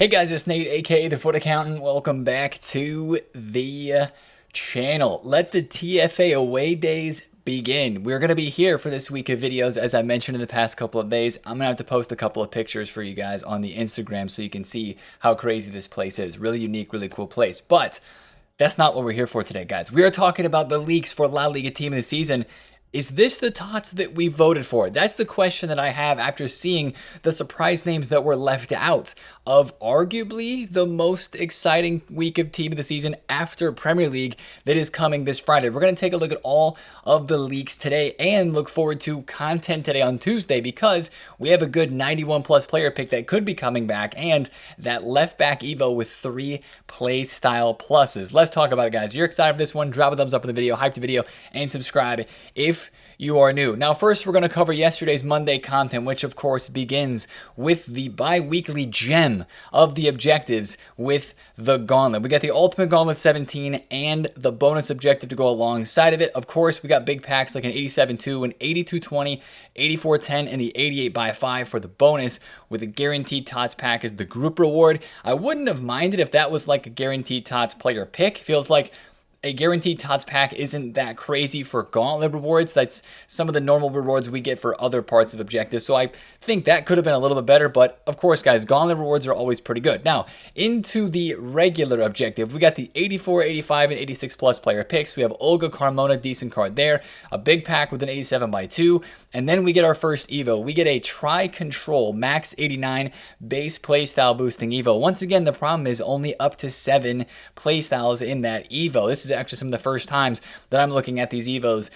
Hey guys, it's Nate, aka TheFutAccountant. Welcome back to the channel. Let the TFA away days begin. We're going to be here for this week of videos, as I mentioned in the past couple of days. I'm going to have to post a couple of pictures for you guys on the Instagram so you can see how crazy this place is. Really unique, really cool place. But that's not what we're here for today, guys. We are talking about the leaks for La Liga Team of the Season. Is this the TOTS that we voted for? That's the question that I have after seeing the surprise names that were left out of arguably the most exciting week of Team of the Season after Premier League that is coming this Friday. We're going to take a look at all of the leaks today and look forward to content today on Tuesday because we have a good 91 plus player pick that could be coming back and that left back Evo with 3 play style pluses. Let's talk about it, guys. If you're excited for this one, drop a thumbs up in the video, hype the video, and subscribe if you are new. Now, first, we're going to cover yesterday's Monday content, which of course begins with the bi-weekly gem of the objectives with the gauntlet. We got the ultimate gauntlet 17 and the bonus objective to go alongside of it. Of course, we got big packs like an 87-2, an 82-20, 84-10, and the 88x5 for the bonus with a guaranteed TOTS pack as the group reward. I wouldn't have minded if that was like a guaranteed TOTS player pick. Feels like a guaranteed TOTS pack isn't that crazy for gauntlet rewards. That's some of the normal rewards we get for other parts of objectives. So I think that could have been a little bit better. But of course, guys, gauntlet rewards are always pretty good. Now, into the regular objective, we got the 84, 85, and 86 plus player picks. We have Olga Carmona, decent card there. A big pack with an 87x2. And then we get our first Evo. We get a Tri-Control Max 89 base playstyle boosting Evo. Once again, the problem is only up to 7 playstyles in that Evo. This is actually some of the first times that I'm looking at these Evos,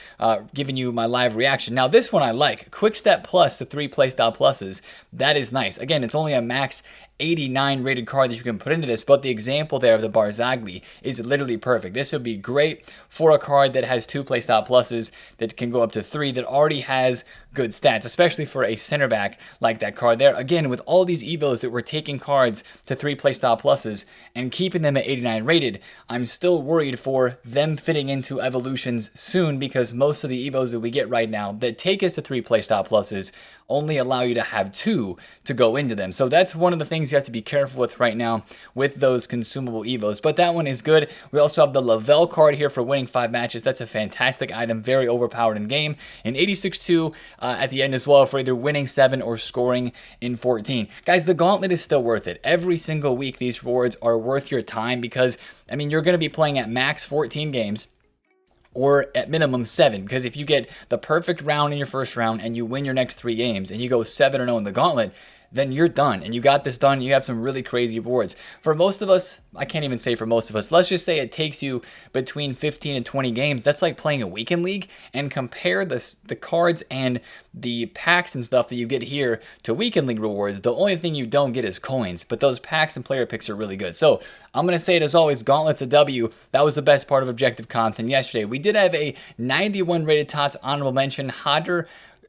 giving you my live reaction. Now, this one I like. Quick Step Plus to 3 playstyle pluses. That is nice. Again, it's only a max 89 rated card that you can put into this, but the example there of the Barzagli is literally perfect. This would be great for a card that has 2 playstyle pluses that can go up to 3 that already has good stats, especially for a center back like that card there. Again, with all these Evos that we're taking cards to 3 playstyle pluses and keeping them at 89 rated, I'm still worried for them fitting into evolutions soon because most of the Evos that we get right now that take us to 3 playstyle pluses only allow you to have 2 to go into them. So that's one of the things you have to be careful with right now with those consumable Evos. But that one is good. We also have the Lavelle card here for winning 5 matches. That's a fantastic item, very overpowered in game. And 86-2 at the end as well for either winning 7 or scoring in 14. Guys, the gauntlet is still worth it. Every single week these rewards are worth your time because, I mean, you're going to be playing at max 14 games or at minimum 7, because if you get the perfect round in your first round and you win your next 3 games and you go 7-0 in the gauntlet, then you're done and you got this done. You have some really crazy rewards. For most of us, I can't even say for most of us, let's just say it takes you between 15 and 20 games. That's like playing a weekend league, and compare the cards and the packs and stuff that you get here to weekend league rewards. The only thing you don't get is coins, but those packs and player picks are really good. So I'm going to say it as always, Gauntlet's a W. That was the best part of objective content yesterday. We did have a 91 rated TOTS honorable mention, Hadr.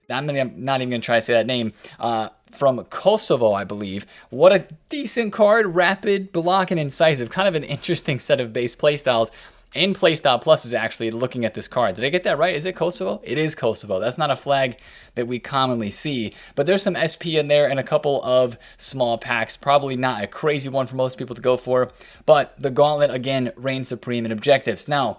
I'm not even going to try to say that name. From Kosovo, I believe. What a decent card. Rapid, block, and incisive. Kind of an interesting set of base playstyles and playstyle pluses, actually, looking at this card. Did I get that right? Is it Kosovo? It is Kosovo. That's not a flag that we commonly see. But there's some SP in there and a couple of small packs. Probably not a crazy one for most people to go for. But the Gauntlet, again, reigns supreme in objectives. Now,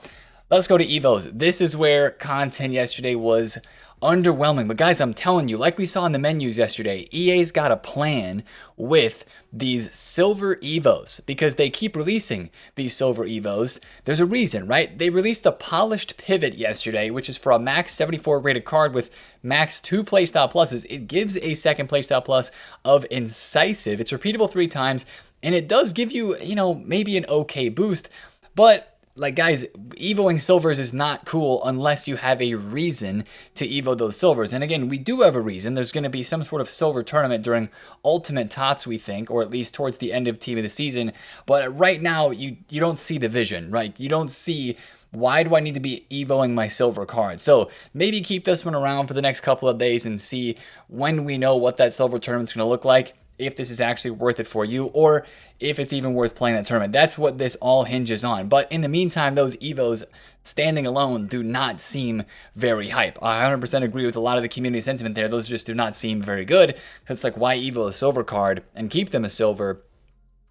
let's go to Evos. This is where content yesterday was underwhelming. But guys, I'm telling you, like we saw in the menus yesterday, EA's got a plan with these silver Evos because they keep releasing these silver Evos. There's a reason, right? They released a polished pivot yesterday, which is for a max 74 rated card with max 2 playstyle pluses. It gives a second playstyle plus of incisive. It's repeatable 3 times, and it does give you, maybe an okay boost, but like, guys, evoing silvers is not cool unless you have a reason to evo those silvers. And again, we do have a reason. There's going to be some sort of silver tournament during Ultimate TOTS, we think, or at least towards the end of Team of the Season. But right now, you don't see the vision, right? You don't see, why do I need to be evoing my silver card? So maybe keep this one around for the next couple of days and see when we know what that silver tournament's going to look like, if this is actually worth it for you, or if it's even worth playing that tournament. That's what this all hinges on. But in the meantime, those Evos standing alone do not seem very hype. I 100% agree with a lot of the community sentiment there. Those just do not seem very good. It's like, why Evo a silver card and keep them a silver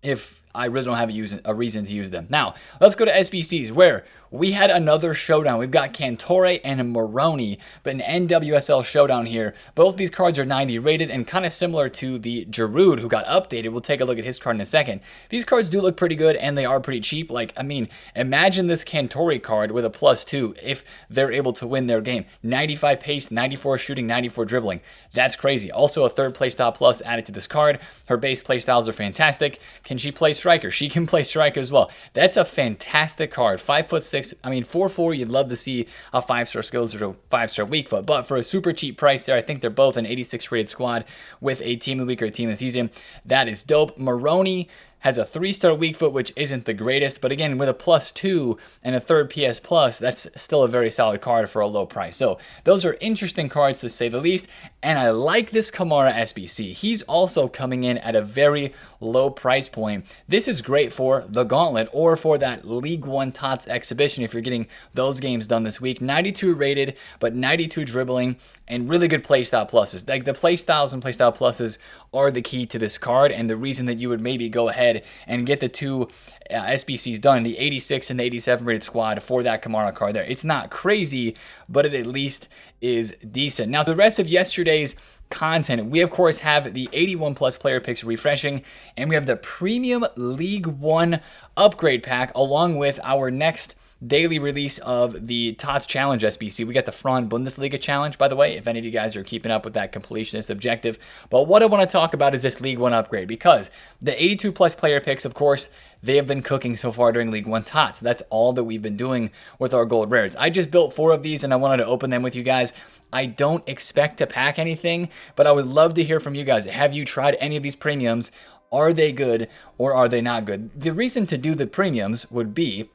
if I really don't have a reason to use them. Now, let's go to SBCs, where we had another showdown. We've got Cantore and Moroni, but an NWSL showdown here. Both these cards are 90 rated and kind of similar to the Giroud, who got updated. We'll take a look at his card in a second. These cards do look pretty good, and they are pretty cheap. Like, I mean, imagine this Cantore card with a +2 if they're able to win their game. 95 pace, 94 shooting, 94 dribbling. That's crazy. Also, a third playstyle plus added to this card. Her base playstyles are fantastic. Can she play striker? She can play striker as well. That's a fantastic card. 5'6". I mean, 4'4", you'd love to see a 5-star skills or a 5-star weak foot, but for a super cheap price there, I think they're both an 86 rated squad with a team of the week or a team of the season. That is dope. Moroni has a 3-star weak foot, which isn't the greatest, but again, with a +2 and a third PS plus, that's still a very solid card for a low price. So those are interesting cards to say the least, and I like this Kamara SBC. He's also coming in at a very low price point. This is great for the Gauntlet or for that League One TOTS exhibition if you're getting those games done this week. 92 rated, but 92 dribbling, and really good playstyle pluses. Like, the playstyles and playstyle pluses are the key to this card, and the reason that you would maybe go ahead and get the two SBCs done, the 86 and the 87 rated squad for that Kamara card there. It's not crazy, but it at least is decent. Now, the rest of yesterday's content, we of course have the 81 plus player picks refreshing, and we have the premium League One upgrade pack along with our next daily release of the TOTS Challenge SBC. We got the Frauen Bundesliga Challenge, by the way, if any of you guys are keeping up with that completionist objective. But what I want to talk about is this League One upgrade, because the 82 plus player picks, of course, they have been cooking so far during League One TOTS. That's all that we've been doing with our gold rares. I just built 4 of these and I wanted to open them with you guys. I don't expect to pack anything, but I would love to hear from you guys. Have you tried any of these premiums? Are they good or are they not good? The reason to do the premiums would be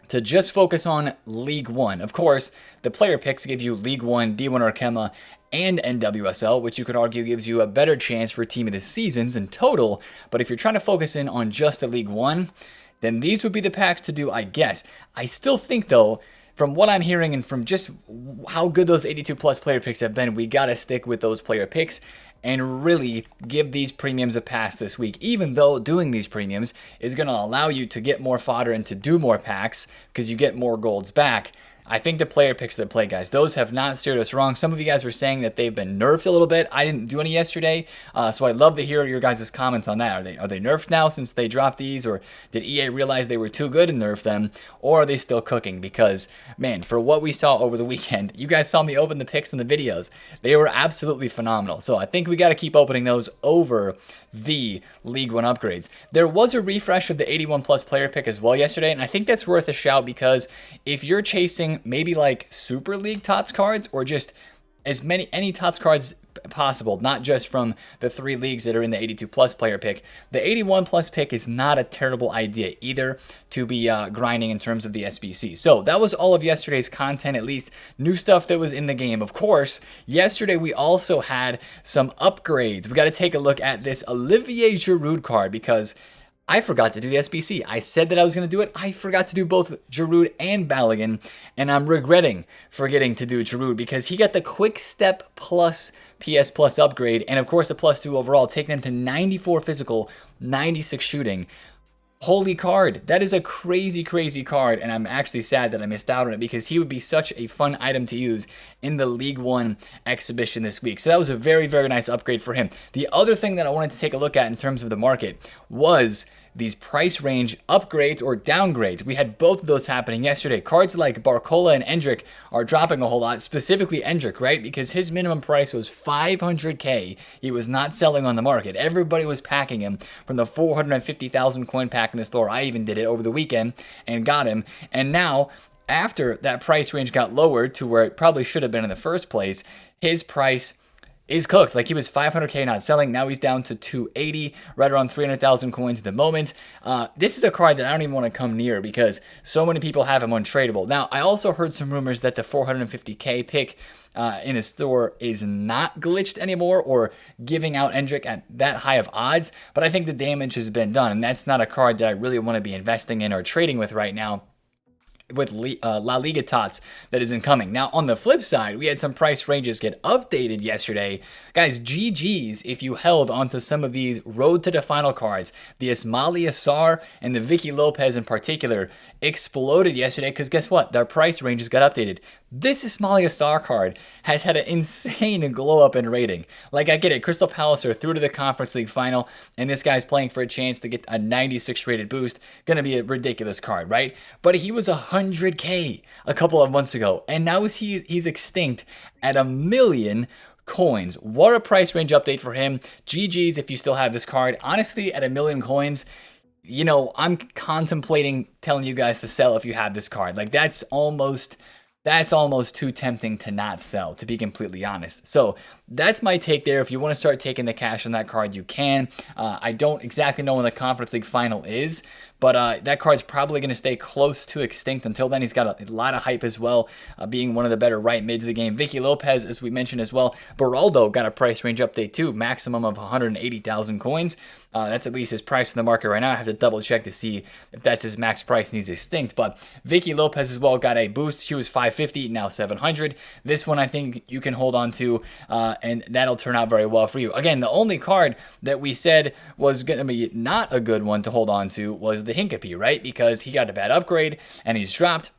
to just focus on League One. Of course, the player picks give you League One, D1 Arkema, and NWSL, which you could argue gives you a better chance for Team of the Seasons in total. But if you're trying to focus in on just the League One, then these would be the packs to do, I guess. I still think, though, from what I'm hearing and from just how good those 82 plus player picks have been, we got to stick with those player picks and really give these premiums a pass this week, even though doing these premiums is going to allow you to get more fodder and to do more packs because you get more golds back. I think the player picks that play, guys, those have not steered us wrong. Some of you guys were saying that they've been nerfed a little bit. I didn't do any yesterday, so I'd love to hear your guys' comments on that. Are they nerfed now since they dropped these, or did EA realize they were too good and nerf them, or are they still cooking? Because, man, for what we saw over the weekend, you guys saw me open the picks in the videos. They were absolutely phenomenal. So I think we got to keep opening those over the League One upgrades. There was a refresh of the 81 plus player pick as well yesterday, and I think that's worth a shout, because if you're chasing maybe like Super League TOTS cards, or just any TOTS cards possible, not just from the 3 leagues that are in the 82 plus player pick, the 81 plus pick is not a terrible idea either to be grinding in terms of the SBC. So that was all of yesterday's content, at least new stuff that was in the game. Of course, yesterday we also had some upgrades. We got to take a look at this Olivier Giroud card, because I forgot to do the SBC. I said that I was going to do it. I forgot to do both Giroud and Balogun, and I'm regretting forgetting to do Giroud, because he got the Quick Step Plus PS Plus upgrade, and of course the +2 overall, taking him to 94 physical, 96 shooting. Holy card. That is a crazy, crazy card, and I'm actually sad that I missed out on it, because he would be such a fun item to use in the League One exhibition this week. So that was a very, very nice upgrade for him. The other thing that I wanted to take a look at in terms of the market was these price range upgrades or downgrades. We had both of those happening yesterday. Cards like Barcola and Endrick are dropping a whole lot, specifically Endrick, right? Because his minimum price was 500k. He was not selling on the market. Everybody was packing him from the 450,000 coin pack in the store. I even did it over the weekend and got him. And now, after that price range got lowered to where it probably should have been in the first place, his price is cooked. Like, he was 500k not selling. Now he's down to 280, right around 300,000 coins at the moment. This is a card that I don't even want to come near, because so many people have him untradeable. Now, I also heard some rumors that the 450k pick in the store is not glitched anymore, or giving out Endrick at that high of odds, but I think the damage has been done, and that's not a card that I really want to be investing in or trading with right now. with La Liga TOTS that isn't coming. Now, on the flip side, we had some price ranges get updated yesterday. Guys, GG's if you held onto some of these road to the final cards. The Ismaila Sarr and the Vicky Lopez in particular exploded yesterday because guess what? Their price ranges got updated. This Ismaila Sarr card has had an insane glow up in rating. Like, I get it, Crystal Palace are through to the Conference League final, and this guy's playing for a chance to get a 96 rated boost. Gonna be a ridiculous card, right? But he was 100K a couple of months ago, and now he's extinct at 1 million coins. What a price range update for him. GG's if you still have this card. Honestly, at 1 million coins, you know, I'm contemplating telling you guys to sell if you have this card. Like, that's almost too tempting to not sell, to be completely honest. So that's my take there. If you want to start taking the cash on that card, you can. I don't exactly know when the Conference League final is, but that card's probably going to stay close to extinct until then. He's got a lot of hype as well, being one of the better right mids of the game. Vicky Lopez, as we mentioned as well. Beraldo got a price range update too, maximum of 180,000 coins. That's at least his price in the market right now. I have to double check to see if that's his max price and he's extinct. But Vicky Lopez as well got a boost. She was 550, now 700. This one I think you can hold on to, and that'll turn out very well for you. Again, the only card that we said was going to be not a good one to hold on to was the Hincapie, right? Because he got a bad upgrade and he's dropped.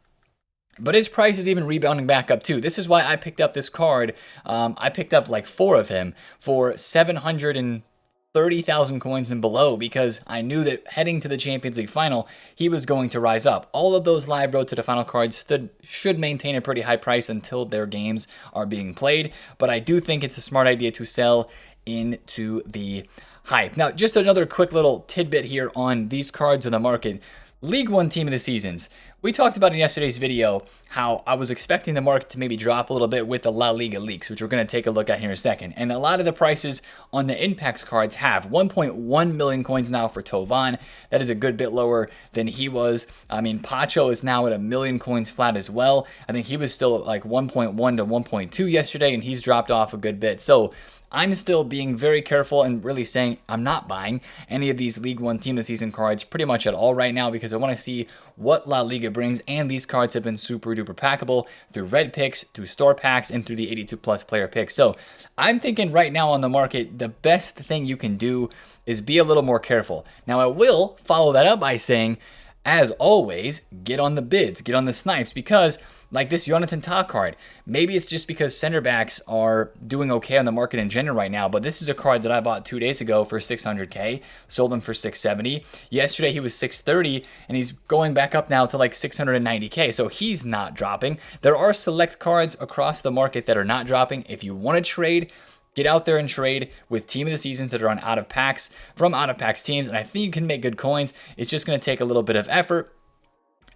But his price is even rebounding back up too. This is why I picked up this card. I picked up like 4 of him for 730,000 coins and below, because I knew that heading to the Champions League final, he was going to rise up. All of those live road to the final cards should maintain a pretty high price until their games are being played. But I do think it's a smart idea to sell into the hype. Now, just another quick little tidbit here on these cards in the market. League One team of the seasons. We talked about in yesterday's video how I was expecting the market to maybe drop a little bit with the La Liga leaks, which we're going to take a look at here in a second. And a lot of the prices on the Impacts cards have 1.1 million coins now for Tovan. That is a good bit lower than he was. I mean, Pacho is now at 1 million coins flat as well. I think he was still at like 1.1 to 1.2 yesterday, and he's dropped off a good bit. So I'm still being very careful and really saying I'm not buying any of these League One team of the season cards pretty much at all right now, because I want to see what La Liga brings, and these cards have been super duper packable through red picks, through store packs, and through the 82 plus player picks. So I'm thinking right now on the market, the best thing you can do is be a little more careful. Now, I will follow that up by saying, as always, get on the bids, get on the snipes, because like this Jonathan Tah card, maybe it's just because center backs are doing okay on the market in general right now, but this is a card that I bought 2 days ago for 600K, sold him for 670. Yesterday he was 630, and he's going back up now to like 690K, so he's not dropping. There are select cards across the market that are not dropping. If you want to trade, get out there and trade with team of the seasons that are on out of packs from out of packs teams, and I think you can make good coins. It's just going to take a little bit of effort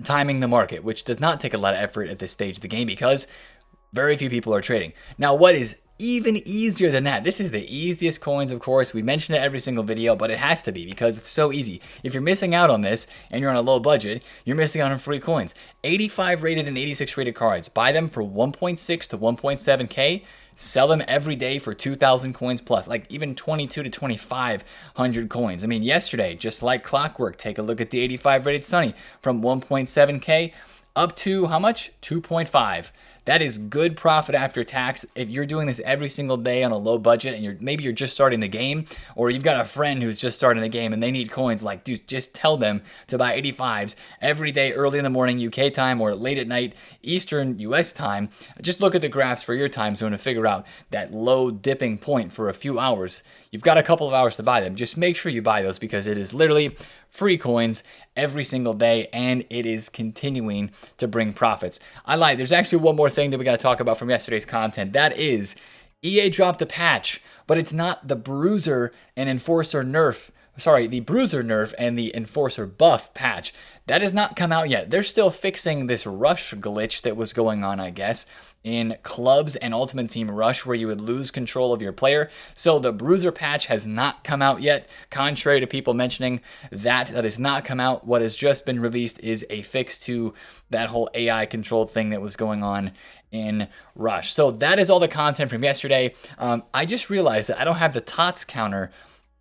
timing the market, which does not take a lot of effort at this stage of the game because very few people are trading. Now, what is even easier than that? This is the easiest coins, of course. We mention it every single video, but it has to be because it's so easy. If you're missing out on this and you're on a low budget, you're missing out on free coins. 85 rated and 86 rated cards. Buy them for 1.6 to 1.7K. Sell them every day for 2,000 coins plus, like even 22 to 2,500 coins. I mean, yesterday, just like clockwork, take a look at the 85 rated Sonny from 1.7K up to how much? 2.5. That is good profit after tax. If you're doing this every single day on a low budget and maybe you're just starting the game, or you've got a friend who's just starting the game and they need coins, like, dude, just tell them to buy 85s every day early in the morning UK time or late at night Eastern US time. Just look at the graphs for your time zone to figure out that low dipping point for a few hours. You've got a couple of hours to buy them. Just make sure you buy those because it is literally free coins every single day, and it is continuing to bring profits. I lied. There's actually one more thing that we got to talk about from yesterday's content. That is, EA dropped a patch, but it's not the Bruiser and Enforcer nerf. Sorry, the Bruiser nerf and the Enforcer buff patch. That has not come out yet. They're still fixing this rush glitch that was going on, I guess, in clubs and Ultimate Team Rush, where you would lose control of your player. So the Bruiser patch has not come out yet. Contrary to people mentioning that has not come out. What has just been released is a fix to that whole AI controlled thing that was going on in Rush. So that is all the content from yesterday. I just realized that I don't have the TOTS counter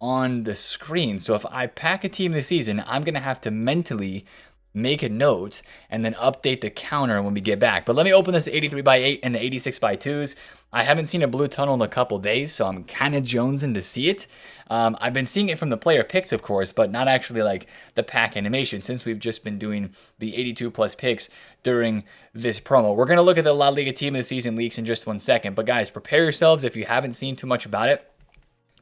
on the screen. So if I pack a team this season, I'm going to have to mentally make a note, and then update the counter when we get back. But let me open this 83 by 8 and the 86 by 2s. I haven't seen a blue tunnel in a couple days, so I'm kind of jonesing to see it. I've been seeing it from the player picks, of course, but not actually like the pack animation, since we've just been doing the 82 plus picks during this promo. We're going to look at the La Liga team of the season leaks in just 1 second. But guys, prepare yourselves if you haven't seen too much about it,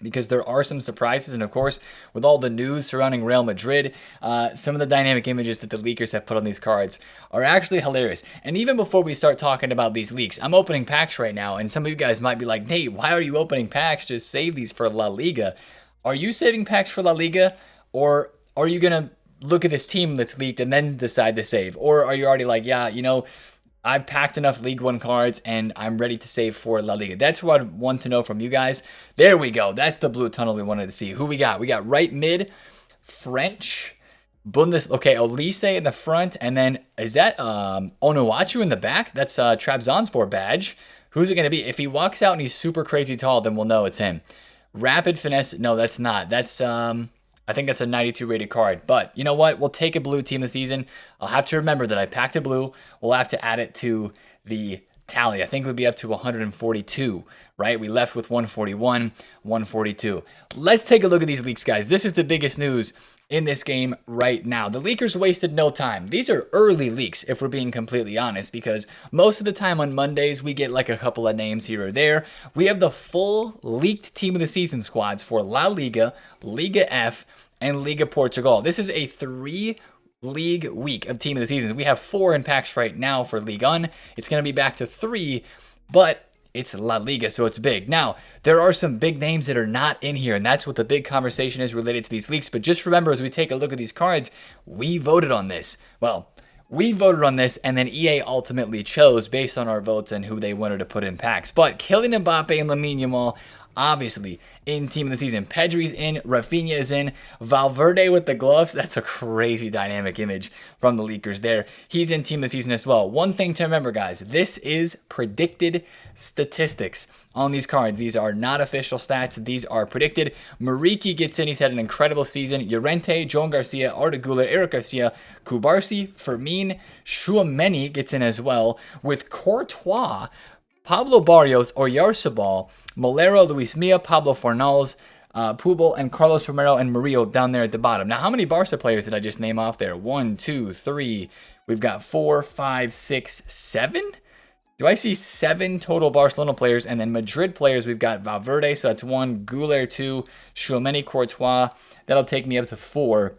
because there are some surprises. And of course, with all the news surrounding Real Madrid, some of the dynamic images that the leakers have put on these cards are actually hilarious. And even before we start talking about these leaks, I'm opening packs right now, and some of you guys might be like, Nate, why are you opening packs? Just save these for La Liga. Are you saving packs for La Liga, or are you going to look at this team that's leaked and then decide to save? Or are you already like, yeah, you know, I've packed enough League One cards and I'm ready to save for La Liga? That's what I want to know from you guys. There we go. That's the blue tunnel we wanted to see. Who we got? We got right mid, French, okay, Olise in the front, and then is that Onuachu in the back? That's Trabzonspor badge. Who's it going to be? If he walks out and he's super crazy tall, then we'll know it's him. Rapid finesse. No, that's not. That's I think that's a 92 rated card. But you know what? We'll take a blue team this season. I'll have to remember that I packed a blue. We'll have to add it to the tally. I think we'd be up to 142, right? We left with 141, 142. Let's take a look at these leaks, guys. This is the biggest news in this game right now. The leakers wasted no time. These are early leaks, if we're being completely honest, because most of the time on Mondays, we get like a couple of names here or there. We have the full leaked team of the season squads for La Liga, Liga F, and Liga Portugal. This is a 3-league week of team of the seasons. We have 4 in packs right now for Ligue 1. It's going to be back to 3, but it's La Liga, so it's big. Now, there are some big names that are not in here, and that's what the big conversation is related to these leaks. But just remember, as we take a look at these cards, we voted on this. Well, we voted on this, and then EA ultimately chose based on our votes and who they wanted to put in packs. But Kylian Mbappe and Lamine Yamal, obviously, in team of the season. Pedri's in, Rafinha is in, Valverde with the gloves. That's a crazy dynamic image from the leakers there. He's in team of the season as well. One thing to remember, guys, this is predicted statistics on these cards. These are not official stats. These are predicted. Mariki gets in. He's had an incredible season. Llorente, Joan Garcia, Arda Güler, Eric Garcia, Kubarsi, Fermin, Tchouaméni gets in as well, with Courtois, Pablo Barrios, Oyarzabal, Molero, Luis Milla, Pablo Fornals, Pubal, and Carlos Romero and Murillo down there at the bottom. Now, how many Barca players did I just name off there? 1, 2, 3. We've got 4, 5, 6, 7? Do I see 7 total Barcelona players? And then Madrid players, we've got Valverde, so that's 1, Güler 2, Tchouaméni, Courtois. That'll take me up to 4.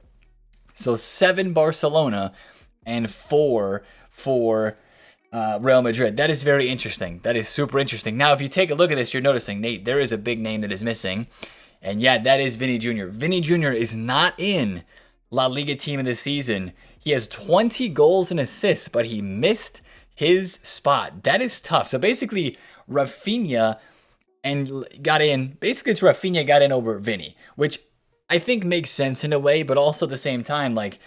So 7 Barcelona and 4 for Real Madrid. That is very interesting. That is super interesting. Now, if you take a look at this, you're noticing, Nate, there is a big name that is missing. And yeah, that is Vinny Jr. Vinny Jr. is not in La Liga team of the season. He has 20 goals and assists, but he missed his spot. That is tough. So basically, Rafinha got in. Basically, it's Rafinha got in over Vinny, which I think makes sense in a way, but also at the same time, like,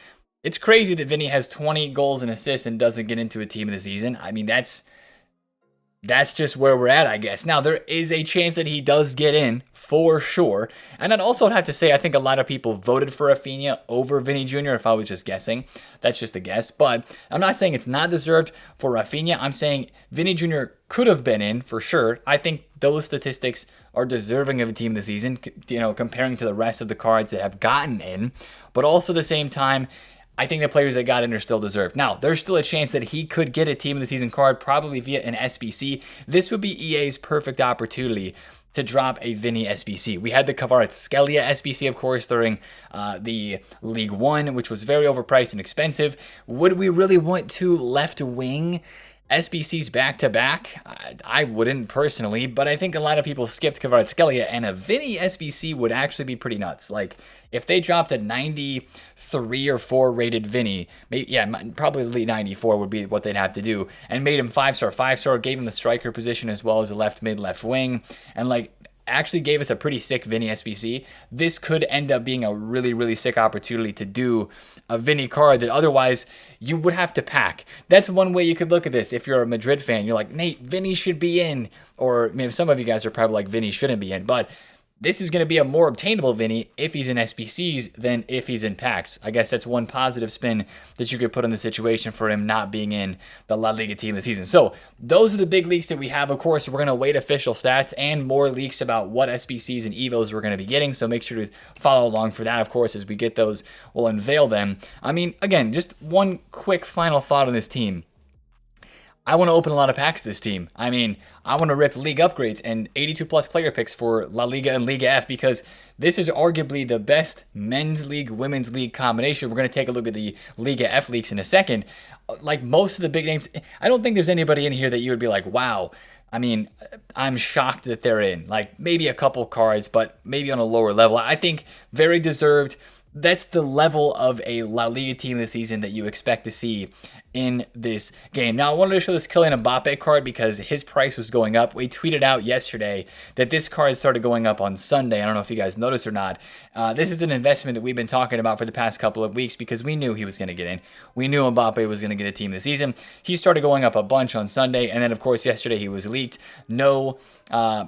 it's crazy that Vinny has 20 goals and assists and doesn't get into a team of the season. I mean, that's just where we're at, I guess. Now, there is a chance that he does get in, for sure. And I'd also have to say, I think a lot of people voted for Rafinha over Vinny Jr. if I was just guessing. That's just a guess. But I'm not saying it's not deserved for Rafinha. I'm saying Vinny Jr. could have been in, for sure. I think those statistics are deserving of a team of the season, you know, comparing to the rest of the cards that have gotten in. But also at the same time, I think the players that got in are still deserved. Now, there's still a chance that he could get a team of the season card, probably via an SBC. This would be EA's perfect opportunity to drop a Vinny SBC. We had the Kvaratskhelia SBC, of course, during the League One, which was very overpriced and expensive. Would we really want 2 left wing SBCs back to back? I wouldn't personally, but I think a lot of people skipped Kvaratskhelia, and a Vinny SBC would actually be pretty nuts. Like, if they dropped a 93 or 4 rated Vinny, maybe, yeah, probably 94 would be what they'd have to do, and made him 5-star, gave him the striker position as well as a left mid, left wing, and like actually gave us a pretty sick Vinny SBC. This could end up being a really, really sick opportunity to do a Vinny card that otherwise you would have to pack. That's one way you could look at this. If you're a Madrid fan, you're like, Nate, Vinny should be in. Or I mean, some of you guys are probably like, Vinny shouldn't be in. But this is going to be a more obtainable Vinny if he's in SBCs than if he's in packs. I guess that's one positive spin that you could put on the situation for him not being in the La Liga team this season. So those are the big leaks that we have. Of course, we're going to wait official stats and more leaks about what SBCs and EVOs we're going to be getting. So make sure to follow along for that. Of course, as we get those, we'll unveil them. I mean, again, just one quick final thought on this team. I want to open a lot of packs this team. I mean, I want to rip league upgrades and 82 plus player picks for La Liga and Liga F because this is arguably the best men's league, women's league combination. We're going to take a look at the Liga F leaks in a second. Like most of the big names, I don't think there's anybody in here that you would be like, wow. I mean, I'm shocked that they're in. Like maybe a couple cards, but maybe on a lower level. I think very deserved. That's the level of a La Liga team this season that you expect to see in this game. Now, I wanted to show this Kylian Mbappe card because his price was going up. We tweeted out yesterday that this card started going up on Sunday. I don't know if you guys noticed or not. This is an investment that we've been talking about for the past couple of weeks because we knew he was going to get in. We knew Mbappe was going to get a team this season. He started going up a bunch on Sunday, and then, of course, yesterday he was leaked. No,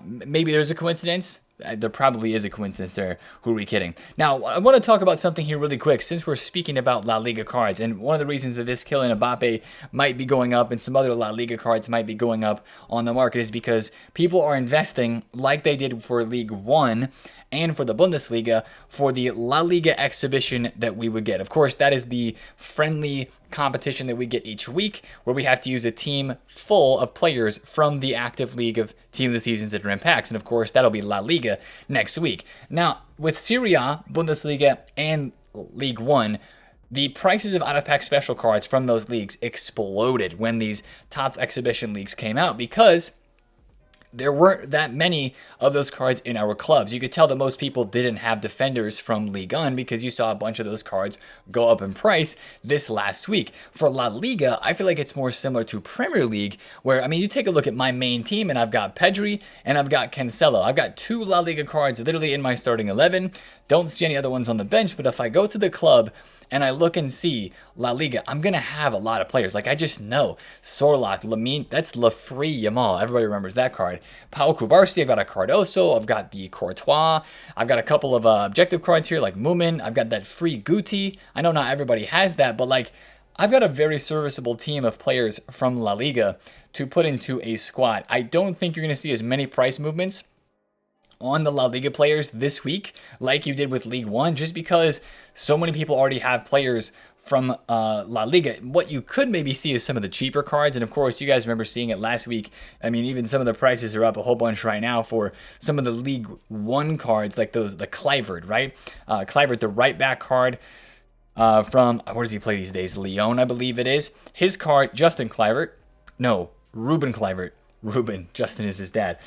maybe there's a coincidence. There probably is a coincidence there. Who are we kidding? Now, I want to talk about something here really quick since we're speaking about La Liga cards. And one of the reasons that this Kylian Mbappe might be going up and some other La Liga cards might be going up on the market is because people are investing like they did for League One and for the Bundesliga for the La Liga exhibition that we would get. Of course, that is the friendly competition that we get each week where we have to use a team full of players from the active league of team of the seasons that are in packs. And of course, that'll be La Liga next week. Now, with Serie A, Bundesliga, and League One, the prices of out-of-pack special cards from those leagues exploded when these TOTS exhibition leagues came out because there weren't that many of those cards in our clubs. You could tell that most people didn't have defenders from Ligue 1 because you saw a bunch of those cards go up in price this last week. For La Liga, I feel like it's more similar to Premier League where, I mean, you take a look at my main team and I've got Pedri and I've got Cancelo. I've got 2 La Liga cards literally in my starting 11. Don't see any other ones on the bench, but if I go to the club and I look and see La Liga, I'm going to have a lot of players. Like I just know Sorloth, Lamine, that's Lafree Yamal. Everybody remembers that card. Pau Cubarsí, I've got a Cardoso. I've got the Courtois. I've got a couple of objective cards here like Moomin. I've got that free Guti. I know not everybody has that, but like I've got a very serviceable team of players from La Liga to put into a squad. I don't think you're going to see as many price movements on the La Liga players this week like you did with League One, just because so many people already have players from La Liga. What you could maybe see is some of the cheaper cards, and of course you guys remember seeing it last week. I mean, even some of the prices are up a whole bunch right now for some of the League One cards, like those, the Kluivert, right? Kluivert, the right back card from, where does he play these days? Lyon, I believe it is. His card, Justin Kluivert, no, Ruben Kluivert. Ruben, Justin is his dad.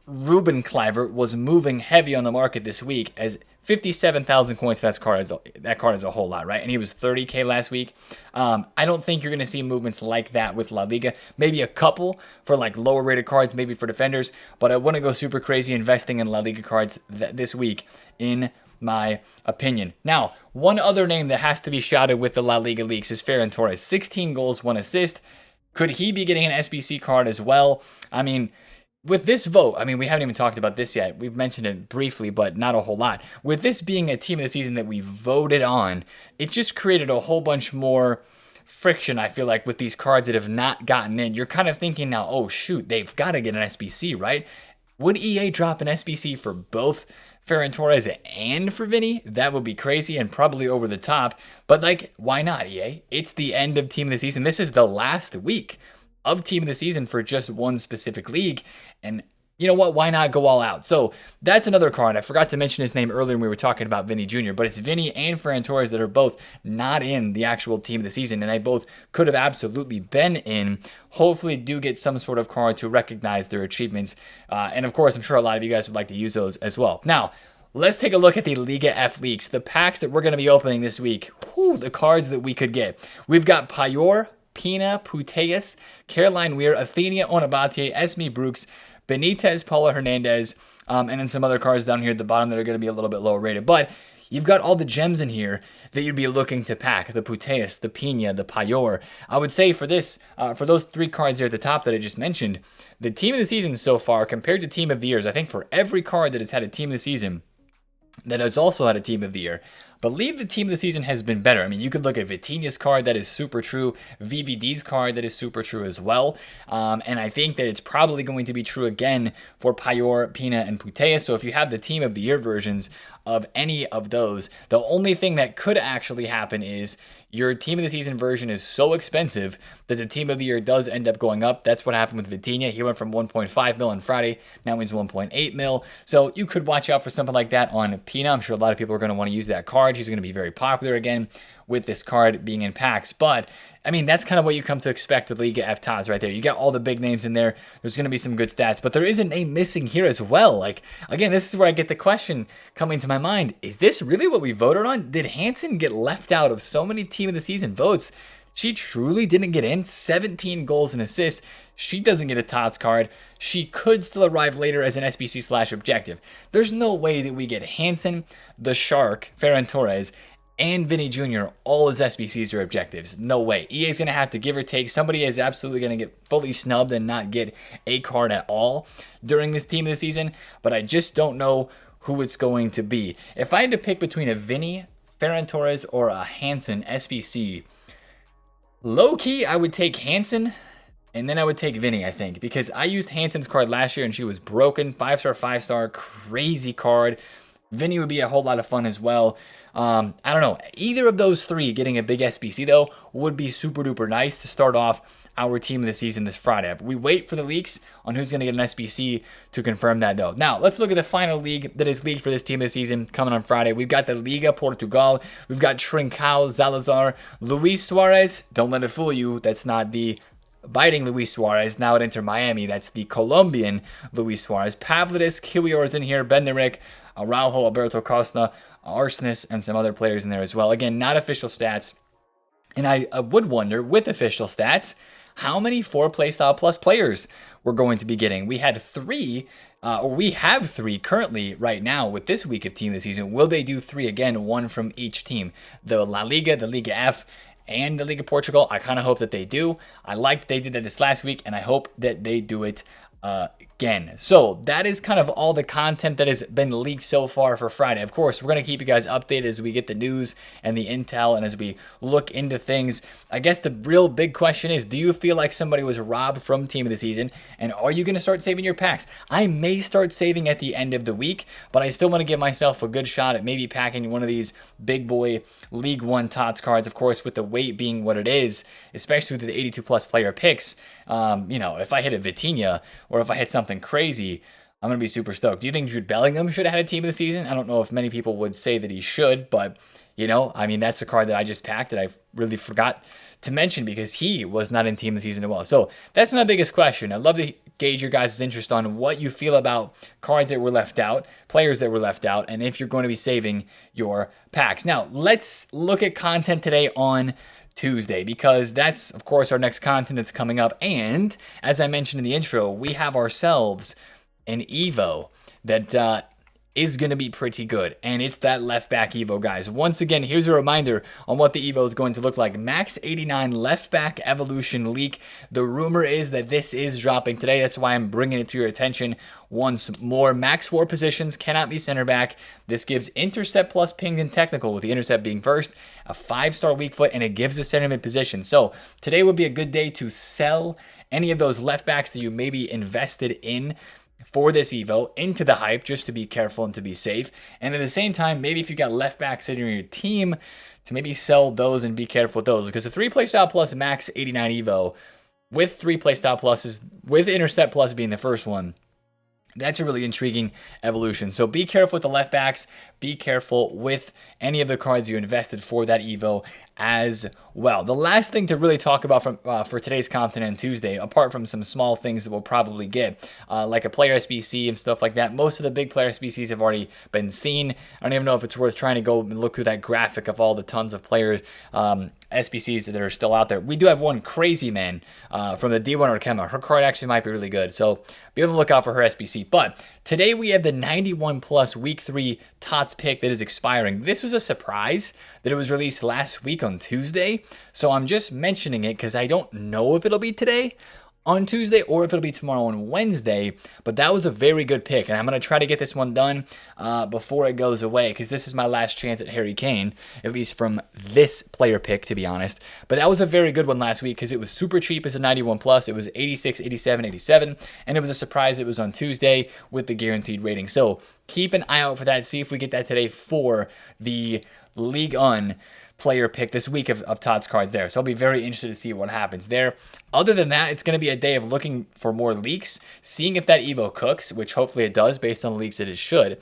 Ruben Kluivert was moving heavy on the market this week as 57,000 coins for that card is a whole lot, right? And he was 30K last week. I don't think you're going to see movements like that with La Liga. Maybe a couple for like lower rated cards, maybe for defenders, but I wouldn't go super crazy investing in La Liga cards this week, in my opinion. Now, one other name that has to be shouted with the La Liga leaks is Ferran Torres. 16 goals, 1 assist. Could he be getting an SBC card as well? I mean, with this vote, I mean, we haven't even talked about this yet. We've mentioned it briefly, but not a whole lot. With this being a team of the season that we voted on, it just created a whole bunch more friction, I feel like, with these cards that have not gotten in. You're kind of thinking now, oh, shoot, they've got to get an SBC, right? Would EA drop an SBC for both Ferran Torres and for Vinny? That would be crazy and probably over the top. But, like, why not, EA? It's the end of team of the season. This is the last week of team of the season for just one specific league, and you know what, why not go all out? So that's another card. I forgot to mention his name earlier when we were talking about Vinny Jr., but it's Vinny and Ferran Torres that are both not in the actual team of the season, and they both could have absolutely been in. Hopefully do get some sort of card to recognize their achievements, and of course I'm sure a lot of you guys would like to use those as well. Now let's take a look at the Liga F leaks, the packs that we're going to be opening this week. Whew, the cards that we could get. We've got Payor, Pina, Puteas, Caroline Weir, Athenia Onabate, Esme Brooks, Benitez, Paula Hernandez, and then some other cards down here at the bottom that are going to be a little bit lower rated. But you've got all the gems in here. that you'd be looking to pack. The Puteus, the Pina, the Payor. I would say for those 3 cards there at the top that I just mentioned, the team of the season so far compared to team of the years, I think for every card that has had a team of the season, that has also had a team of the year, believe the team of the season has been better. I mean, you could look at Vitinha's card, that is super true. VVD's card, that is super true as well. And I think that it's probably going to be true again for Payor, Pina, and Puteus. So if you have the team of the year versions of any of those, the only thing that could actually happen is your team of the season version is so expensive that the team of the year does end up going up. That's what happened with Vitinha. He went from 1.5 mil on Friday, now he's 1.8 mil. So you could watch out for something like that on Pina. I'm sure a lot of people are going to want to use that card. He's going to be very popular again with this card being in packs. But I mean, that's kind of what you come to expect with Liga TOTS right there. You got all the big names in there. There's going to be some good stats, but there is a name missing here as well. Like, again, this is where I get the question coming to my mind. Is this really what we voted on? Did Hansen get left out of so many team of the season votes? She truly didn't get in. 17 goals and assists. She doesn't get a TOTS card. She could still arrive later as an SBC/objective. There's no way that we get Hansen, the Shark, Ferran Torres, and Vinny Jr. all as SBCs or objectives. No way. EA's going to have to give or take. Somebody is absolutely going to get fully snubbed and not get a card at all during this team of the season, but I just don't know who it's going to be. If I had to pick between a Vinny, Ferran Torres, or a Hansen SBC, low-key, I would take Hansen, and then I would take Vinny, I think, because I used Hansen's card last year, and she was broken. 5-star, 5-star, crazy card. Vinny would be a whole lot of fun as well. I don't know. Either of those 3 getting a big SBC, though, would be super duper nice to start off our team of the season this Friday. We wait for the leaks on who's going to get an SBC to confirm that, though. Now, let's look at the final league that is leagued for this team of the season coming on Friday. We've got the Liga Portugal. We've got Trincao, Salazar, Luis Suarez. Don't let it fool you. That's not the biting Luis Suarez, now at Inter Miami. That's the Colombian Luis Suarez. Pavlidis, Kiwior's in here, Bednarek, Araujo, Alberto Costa, Arsenis, and some other players in there as well. Again, not official stats. And I would wonder, with official stats, how many 4 playstyle plus players we're going to be getting. We had 3, or we have 3 currently right now with this week of team of the season. Will they do 3 again, 1 from each team? The La Liga, the Liga F, and the Liga Portugal. I kind of hope that they do. I liked they did that this last week, and I hope that they do it again. So that is kind of all the content that has been leaked so far for Friday. Of course, we're going to keep you guys updated as we get the news and the intel and as we look into things. I guess the real big question is, do you feel like somebody was robbed from team of the season, and are you going to start saving your packs? I may start saving at the end of the week, but I still want to give myself a good shot at maybe packing one of these big boy League One TOTS cards, of course, with the weight being what it is, especially with the 82 plus player picks. If I hit a Vitinha or if I hit something crazy, I'm going to be super stoked. Do you think Jude Bellingham should have had a team of the season? I don't know if many people would say that he should, but, that's a card that I just packed that I really forgot to mention because he was not in team of the season as well. So that's my biggest question. I'd love to gauge your guys' interest on what you feel about cards that were left out, players that were left out, and if you're going to be saving your packs. Now, let's look at content today on Tuesday, because that's, of course, our next content that's coming up. And as I mentioned in the intro, we have ourselves an Evo that is going to be pretty good, and it's that left back Evo, guys. Once again, here's a reminder on what the Evo is going to look like. Max 89 left back evolution leak. The rumor is that this is dropping today. That's why I'm bringing it to your attention once more. Max 4 positions, cannot be center back. This gives intercept plus ping and technical, with the intercept being first, a 5-star weak foot, and it gives a center mid position. So today would be a good day to sell any of those left backs that you maybe invested in for this Evo into the hype, just to be careful and to be safe. And at the same time, maybe if you got left backs sitting in your team, to maybe sell those and be careful with those, because the 3 playstyle plus Max 89 Evo with 3 playstyle pluses, with intercept plus being the first one, that's a really intriguing evolution. So be careful with the left backs. Be careful with any of the cards you invested for that Evo as well. The last thing to really talk about for today's content on Tuesday, apart from some small things that we'll probably get, like a player SBC and stuff like that, most of the big player SBCs have already been seen. I don't even know if it's worth trying to go and look through that graphic of all the tons of players SBCs that are still out there. We do have one Crazy Man from the D1 Arkema. Her card actually might be really good, so be on the lookout for her SBC. But today we have the 91 plus week 3 TOTS pick that is expiring. This was a surprise that it was released last week on Tuesday, so I'm just mentioning it because I don't know if it'll be today on Tuesday or if it'll be tomorrow on Wednesday, but that was a very good pick, and I'm going to try to get this one done before it goes away, because this is my last chance at Harry Kane, at least from this player pick, to be honest. But that was a very good one last week because it was super cheap as a 91 plus. It was 86, 87, 87, and it was a surprise it was on Tuesday with the guaranteed rating. So keep an eye out for that. See if we get that today for the Ligue 1 player pick this week of TOTS cards there. So I'll be very interested to see what happens there. Other than that, it's going to be a day of looking for more leaks, seeing if that Evo cooks, which hopefully it does based on the leaks that it should.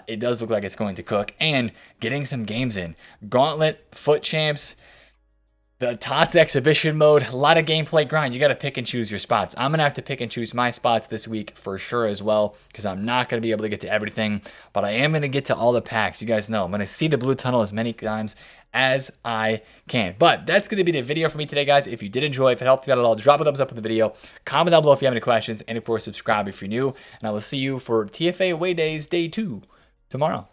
It does look like it's going to cook, and getting some games in. Gauntlet, Foot Champs, the TOTS exhibition mode, a lot of gameplay grind. You got to pick and choose your spots. I'm going to have to pick and choose my spots this week for sure as well, because I'm not going to be able to get to everything, but I am going to get to all the packs. You guys know I'm going to see the blue tunnel as many times as I can. But that's going to be the video for me today, guys. If you did enjoy, if it helped you out at all, drop a thumbs up on the video, comment down below if you have any questions, and of course subscribe if you're new, and I will see you for TFA Away Days Day 2 tomorrow.